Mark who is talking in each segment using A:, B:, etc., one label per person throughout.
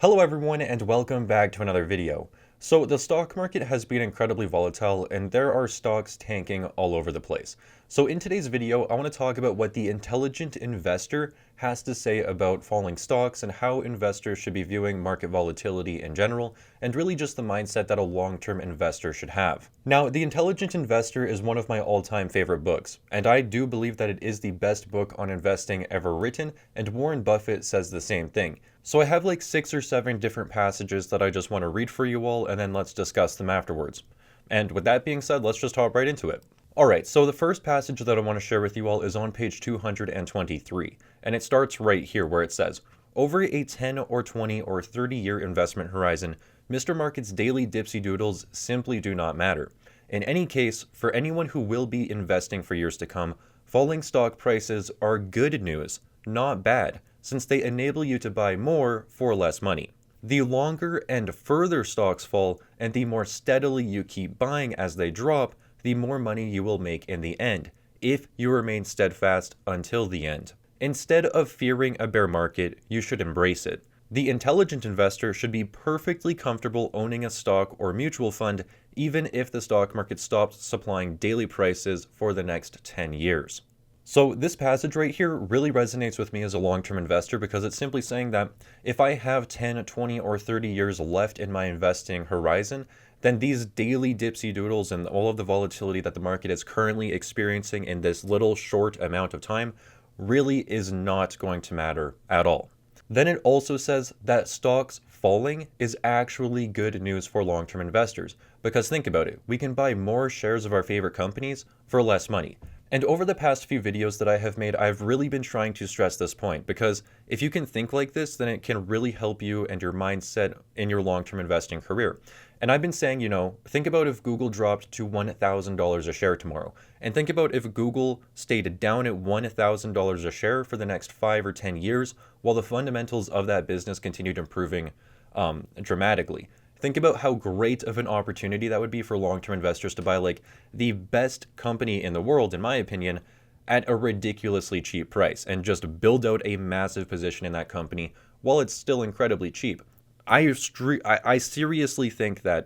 A: Hello everyone and welcome back to another video. So the stock market has been incredibly volatile and there are stocks tanking all over the place. So in today's video, I want to talk about what the intelligent investor has to say about falling stocks and how investors should be viewing market volatility in general, and really just the mindset that a long-term investor should have. Now, The Intelligent Investor is one of my all-time favorite books, and I do believe that it is the best book on investing ever written, and Warren Buffett says the same thing. So I have like 6 or 7 different passages that I just want to read for you all, and then let's discuss them afterwards. And with that being said, let's just hop right into it. Alright, so the first passage that I want to share with you all is on page 223, and it starts right here where it says, "Over a 10 or 20 or 30-year investment horizon, Mr. Market's daily dipsy doodles simply do not matter. In any case, for anyone who will be investing for years to come, falling stock prices are good news, not bad, since they enable you to buy more for less money. The longer and further stocks fall, and the more steadily you keep buying as they drop, the more money you will make in the end, if you remain steadfast until the end. Instead of fearing a bear market, you should embrace it. The intelligent investor should be perfectly comfortable owning a stock or mutual fund, even if the stock market stops supplying daily prices for the next 10 years. So this passage right here really resonates with me as a long-term investor because it's simply saying that if I have 10, 20, or 30 years left in my investing horizon, then these daily dipsy doodles and all of the volatility that the market is currently experiencing in this little short amount of time really is not going to matter at all. Then it also says that stocks falling is actually good news for long-term investors, because think about it, we can buy more shares of our favorite companies for less money. And over the past few videos that I have made, I've really been trying to stress this point, because if you can think like this, then it can really help you and your mindset in your long-term investing career. And I've been saying, think about if Google dropped to $1,000 a share tomorrow. And think about if Google stayed down at $1,000 a share for the next 5 or 10 years, while the fundamentals of that business continued improving dramatically. Think about how great of an opportunity that would be for long-term investors to buy like the best company in the world, in my opinion, at a ridiculously cheap price and just build out a massive position in that company while it's still incredibly cheap. I seriously think that,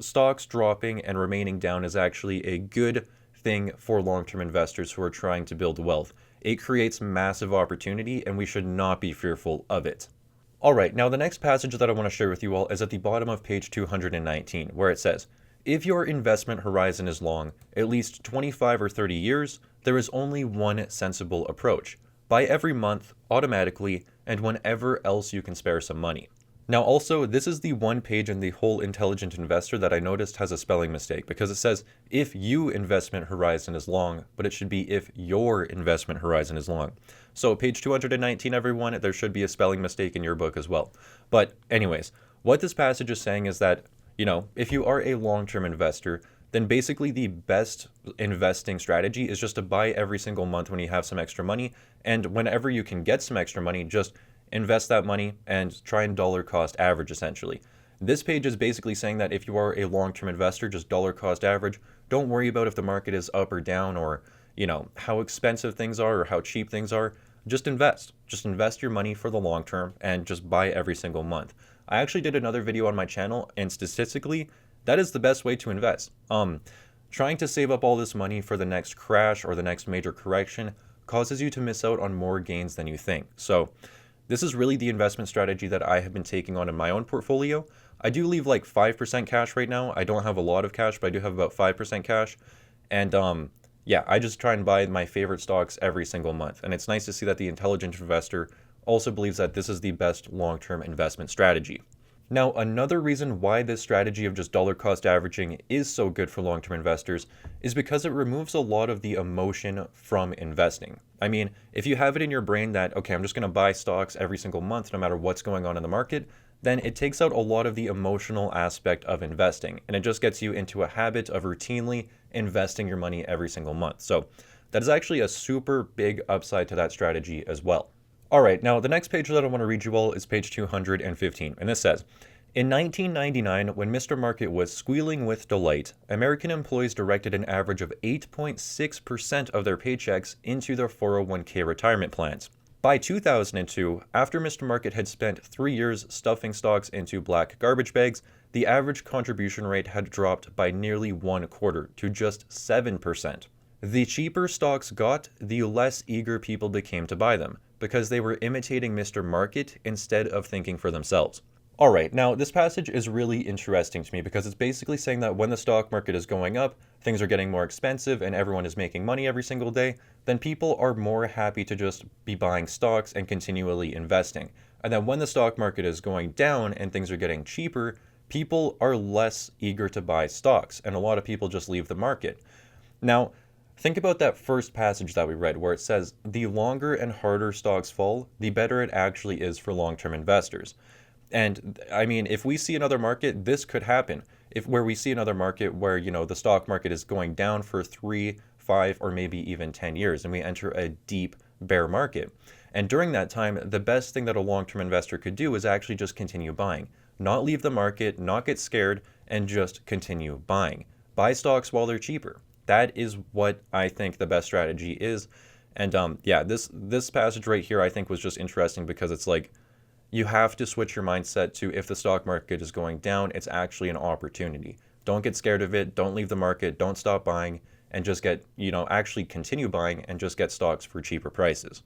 A: stocks dropping and remaining down is actually a good thing for long-term investors who are trying to build wealth. It creates massive opportunity and we should not be fearful of it. Alright, now the next passage that I want to share with you all is at the bottom of page 219, where it says, "If your investment horizon is long, at least 25 or 30 years, there is only one sensible approach. Buy every month, automatically, and whenever else you can spare some money." Now also, this is the one page in the whole Intelligent Investor that I noticed has a spelling mistake, because it says, "If you investment horizon is long," but it should be "if your investment horizon is long." So page 219, everyone, there should be a spelling mistake in your book as well. But anyways, what this passage is saying is that, if you are a long-term investor, then basically the best investing strategy is just to buy every single month when you have some extra money, and whenever you can get some extra money, just invest that money and try and dollar cost average essentially. This page is basically saying that if you are a long-term investor, just dollar cost average. Don't worry about if the market is up or down or, how expensive things are or how cheap things are. Just invest. Just invest your money for the long term and just buy every single month. I actually did another video on my channel, and statistically, that is the best way to invest. Trying to save up all this money for the next crash or the next major correction causes you to miss out on more gains than you think. So this is really the investment strategy that I have been taking on in my own portfolio. I do leave like 5% cash right now. I don't have a lot of cash, but I do have about 5% cash. And I just try and buy my favorite stocks every single month. And it's nice to see that the intelligent investor also believes that this is the best long-term investment strategy. Now, another reason why this strategy of just dollar cost averaging is so good for long-term investors is because it removes a lot of the emotion from investing. I mean, if you have it in your brain that, okay, I'm just going to buy stocks every single month no matter what's going on in the market, then it takes out a lot of the emotional aspect of investing, and it just gets you into a habit of routinely investing your money every single month. So that is actually a super big upside to that strategy as well. Alright, now the next page that I want to read you all is page 215, and this says, "In 1999, when Mr. Market was squealing with delight, American employees directed an average of 8.6% of their paychecks into their 401k retirement plans. By 2002, after Mr. Market had spent 3 years stuffing stocks into black garbage bags, the average contribution rate had dropped by nearly 1/4 to just 7%. The cheaper stocks got, the less eager people became to buy them, because they were imitating Mr. Market instead of thinking for themselves. Alright, now this passage is really interesting to me because it's basically saying that when the stock market is going up, things are getting more expensive, and everyone is making money every single day, then people are more happy to just be buying stocks and continually investing. And then when the stock market is going down and things are getting cheaper, people are less eager to buy stocks, and a lot of people just leave the market. Now, think about that first passage that we read where it says, the longer and harder stocks fall, the better it actually is for long-term investors. And I mean, if we see another market, this could happen. Where we see another market where, the stock market is going down for 3, 5, or maybe even 10 years, and we enter a deep bear market. And during that time, the best thing that a long-term investor could do is actually just continue buying. Not leave the market, not get scared, and just continue buying. Buy stocks while they're cheaper. That is what I think the best strategy is. And yeah, this passage right here I think was just interesting because it's like, you have to switch your mindset to, if the stock market is going down, it's actually an opportunity. Don't get scared of it. Don't leave the market. Don't stop buying, and just get, actually continue buying and just get stocks for cheaper prices.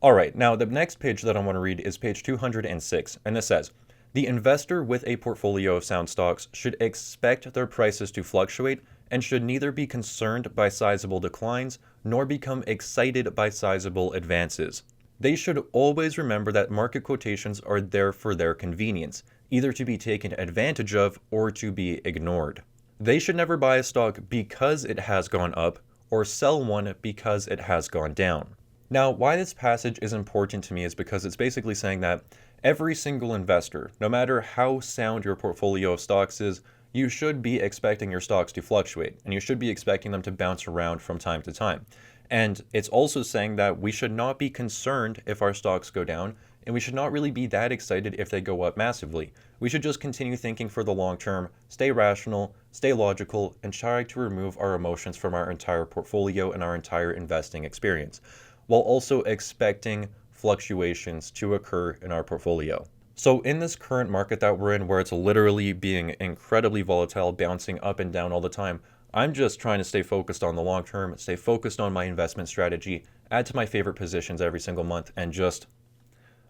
A: All right, now the next page that I want to read is page 206, and this says, the investor with a portfolio of sound stocks should expect their prices to fluctuate and should neither be concerned by sizable declines nor become excited by sizable advances. They should always remember that market quotations are there for their convenience, either to be taken advantage of or to be ignored. They should never buy a stock because it has gone up or sell one because it has gone down. Now, why this passage is important to me is because it's basically saying that every single investor, no matter how sound your portfolio of stocks is, you should be expecting your stocks to fluctuate, and you should be expecting them to bounce around from time to time. And it's also saying that we should not be concerned if our stocks go down, and we should not really be that excited if they go up massively. We should just continue thinking for the long term, stay rational, stay logical, and try to remove our emotions from our entire portfolio and our entire investing experience, while also expecting fluctuations to occur in our portfolio. So in this current market that we're in, where it's literally being incredibly volatile, bouncing up and down all the time, I'm just trying to stay focused on the long term, stay focused on my investment strategy, add to my favorite positions every single month, and just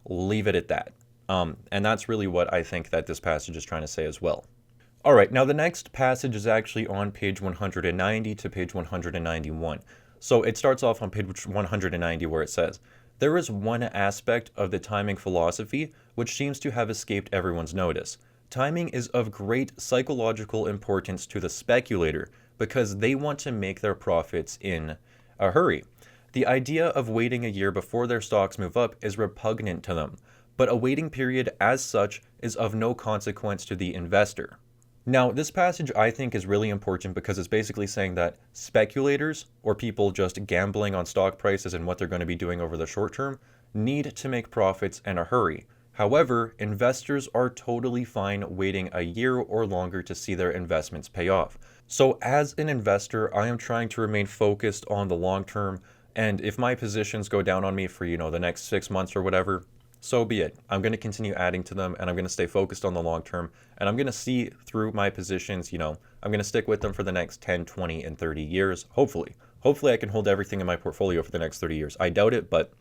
A: leave it at that. And that's really what I think that this passage is trying to say as well. All right, now the next passage is actually on page 190 to page 191. So it starts off on page 190 where it says, there is one aspect of the timing philosophy which seems to have escaped everyone's notice. Timing is of great psychological importance to the speculator because they want to make their profits in a hurry. The idea of waiting a year before their stocks move up is repugnant to them, but a waiting period as such is of no consequence to the investor. Now, this passage I think is really important because it's basically saying that speculators, or people just gambling on stock prices and what they're going to be doing over the short term, need to make profits in a hurry. However, investors are totally fine waiting a year or longer to see their investments pay off. So as an investor, I am trying to remain focused on the long term, and if my positions go down on me for, the next 6 months or whatever, so be it. I'm going to continue adding to them, and I'm going to stay focused on the long term, and I'm going to see through my positions, I'm going to stick with them for the next 10, 20, and 30 years, hopefully. Hopefully I can hold everything in my portfolio for the next 30 years. I doubt it, but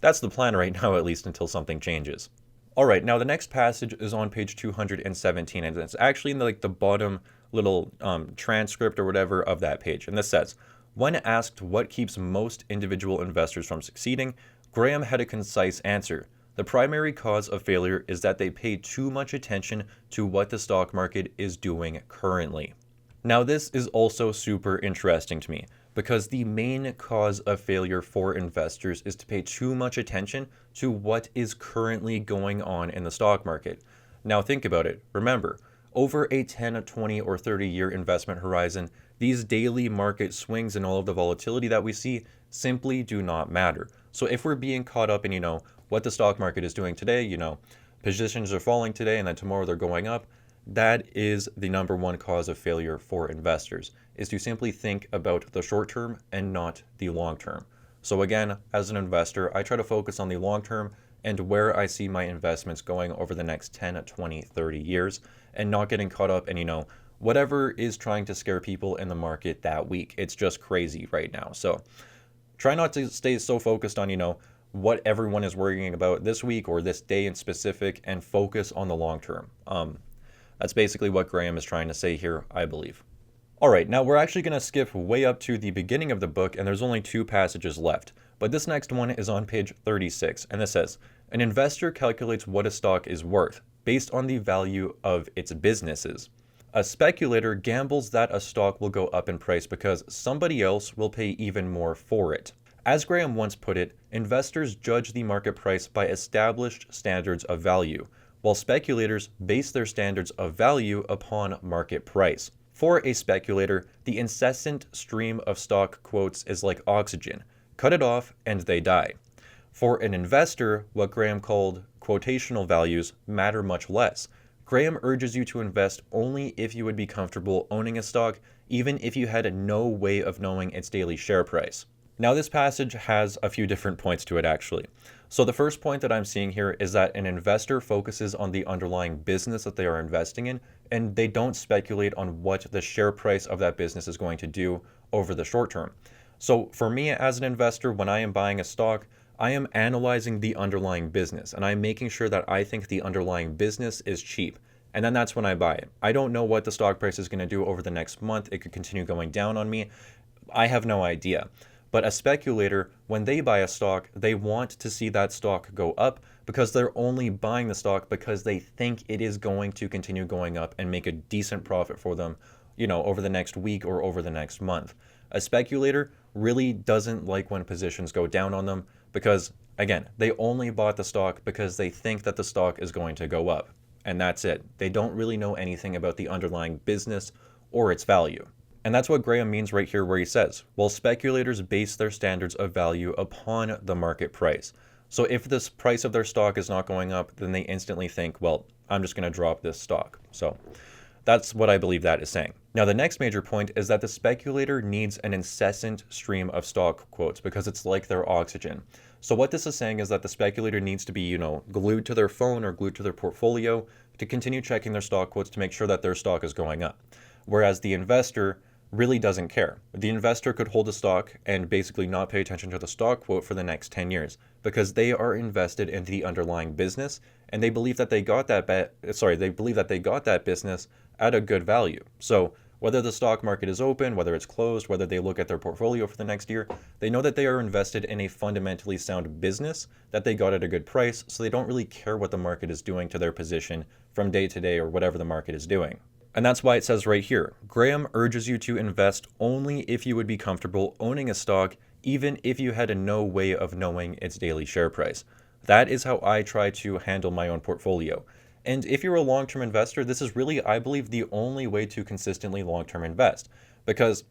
A: that's the plan right now, at least until something changes. All right, now the next passage is on page 217, and it's actually in the bottom little transcript or whatever of that page. And this says, when asked what keeps most individual investors from succeeding, Graham had a concise answer. The primary cause of failure is that they pay too much attention to what the stock market is doing currently. Now, this is also super interesting to me because the main cause of failure for investors is to pay too much attention to what is currently going on in the stock market. Now, think about it. Remember, over a 10, 20, or 30-year investment horizon, these daily market swings and all of the volatility that we see simply do not matter. So if we're being caught up in, what the stock market is doing today, positions are falling today and then tomorrow they're going up, that is the number one cause of failure for investors, is to simply think about the short term and not the long term. So again, as an investor, I try to focus on the long term and where I see my investments going over the next 10, 20, 30 years, and not getting caught up in, whatever is trying to scare people in the market that week. It's just crazy right now. So try not to stay so focused on, what everyone is worrying about this week or this day in specific, and focus on the long term. That's basically what Graham is trying to say here, I believe. All right, now we're actually going to skip way up to the beginning of the book, and there's only 2 passages left. But this next one is on page 36, and this says, an investor calculates what a stock is worth based on the value of its businesses. A speculator gambles that a stock will go up in price because somebody else will pay even more for it. As Graham once put it, investors judge the market price by established standards of value, while speculators base their standards of value upon market price. For a speculator, the incessant stream of stock quotes is like oxygen. Cut it off and they die. For an investor, what Graham called quotational values matter much less. Graham urges you to invest only if you would be comfortable owning a stock, even if you had no way of knowing its daily share price. Now, this passage has a few different points to it, actually. So the first point that I'm seeing here is that an investor focuses on the underlying business that they are investing in, and they don't speculate on what the share price of that business is going to do over the short term. So for me as an investor, when I am buying a stock, I am analyzing the underlying business, and I'm making sure that I think the underlying business is cheap. And then that's when I buy it. I don't know what the stock price is going to do over the next month. It could continue going down on me. I have no idea. But a speculator, when they buy a stock, they want to see that stock go up because they're only buying the stock because they think it is going to continue going up and make a decent profit for them, over the next week or over the next month. A speculator really doesn't like when positions go down on them because, again, they only bought the stock because they think that the stock is going to go up. And that's it. They don't really know anything about the underlying business or its value. And that's what Graham means right here where he says, well, speculators base their standards of value upon the market price. So if this price of their stock is not going up, then they instantly think, well, I'm just going to drop this stock. So that's what I believe that is saying. Now, the next major point is that the speculator needs an incessant stream of stock quotes because it's like their oxygen. So what this is saying is that the speculator needs to be, glued to their phone or glued to their portfolio to continue checking their stock quotes to make sure that their stock is going up. Whereas the investor really doesn't care. The investor could hold a stock and basically not pay attention to the stock quote for the next 10 years because they are invested in the underlying business and they believe that they got that business at a good value. So whether the stock market is open, whether it's closed, whether they look at their portfolio for the next year, they know that they are invested in a fundamentally sound business that they got at a good price, so they don't really care what the market is doing to their position from day to day or whatever the market is doing. And that's why it says right here, Graham urges you to invest only if you would be comfortable owning a stock, even if you had no way of knowing its daily share price. That is how I try to handle my own portfolio. And if you're a long-term investor, this is really, I believe, the only way to consistently long-term invest. Because,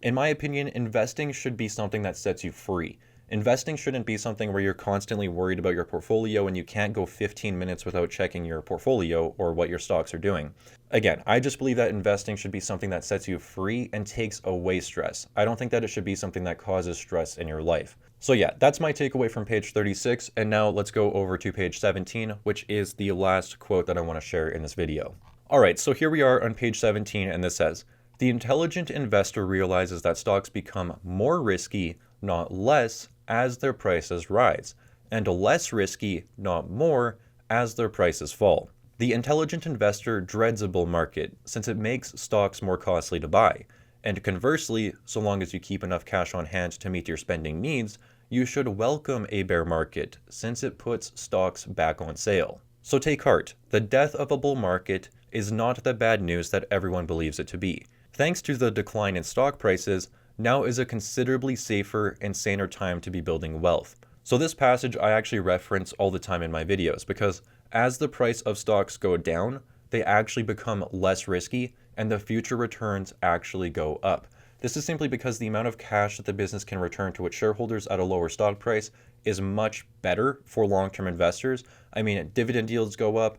A: in my opinion, investing should be something that sets you free. Investing shouldn't be something where you're constantly worried about your portfolio and you can't go 15 minutes without checking your portfolio or what your stocks are doing. Again, I just believe that investing should be something that sets you free and takes away stress. I don't think that it should be something that causes stress in your life. So yeah, that's my takeaway from page 36. And now let's go over to page 17, which is the last quote that I want to share in this video. All right, so here we are on page 17, and this says, the intelligent investor realizes that stocks become more risky, not less, as their prices rise, and less risky, not more, as their prices fall. The intelligent investor dreads a bull market since it makes stocks more costly to buy. And conversely, so long as you keep enough cash on hand to meet your spending needs, you should welcome a bear market since it puts stocks back on sale. So take heart, the death of a bull market is not the bad news that everyone believes it to be. Thanks to the decline in stock prices, now is a considerably safer and saner time to be building wealth. So this passage I actually reference all the time in my videos because as the price of stocks go down, they actually become less risky and the future returns actually go up. This is simply because the amount of cash that the business can return to its shareholders at a lower stock price is much better for long-term investors. I mean, dividend yields go up,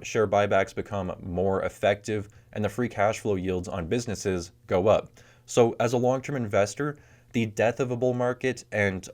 A: share buybacks become more effective, and the free cash flow yields on businesses go up. So as a long-term investor, the death of a bull market and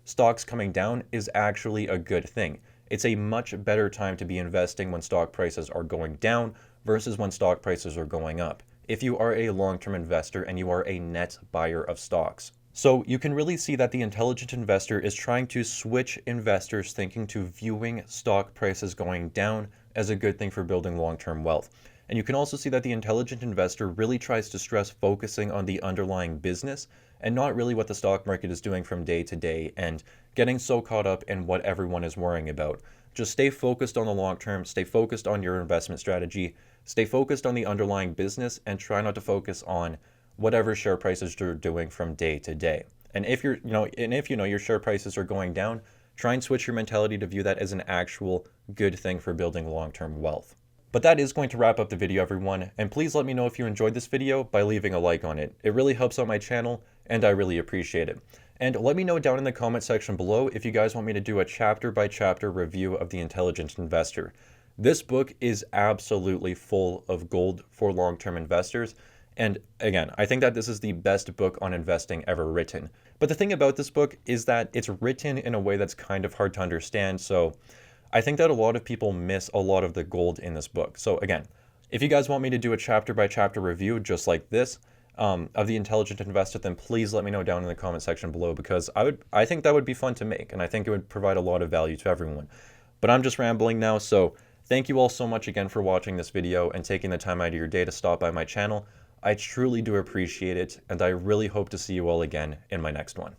A: stocks coming down is actually a good thing. It's a much better time to be investing when stock prices are going down versus when stock prices are going up, if you are a long-term investor and you are a net buyer of stocks. So you can really see that the intelligent investor is trying to switch investors' thinking to viewing stock prices going down as a good thing for building long-term wealth. And you can also see that the intelligent investor really tries to stress focusing on the underlying business and not really what the stock market is doing from day to day and getting so caught up in what everyone is worrying about. Just stay focused on the long term, stay focused on your investment strategy, stay focused on the underlying business, and try not to focus on whatever share prices you're doing from day to day. And if your share prices are going down, try and switch your mentality to view that as an actual good thing for building long-term wealth. But that is going to wrap up the video, everyone, and please let me know if you enjoyed this video by leaving a like on it. It really helps out my channel, and I really appreciate it. And let me know down in the comment section below if you guys want me to do a chapter-by-chapter review of The Intelligent Investor. This book is absolutely full of gold for long-term investors, and again, I think that this is the best book on investing ever written. But the thing about this book is that it's written in a way that's kind of hard to understand, so I think that a lot of people miss a lot of the gold in this book. So again, if you guys want me to do a chapter-by-chapter review just like this of The Intelligent Investor, then please let me know down in the comment section below, because I think that would be fun to make, and I think it would provide a lot of value to everyone. But I'm just rambling now, so thank you all so much again for watching this video and taking the time out of your day to stop by my channel. I truly do appreciate it, and I really hope to see you all again in my next one.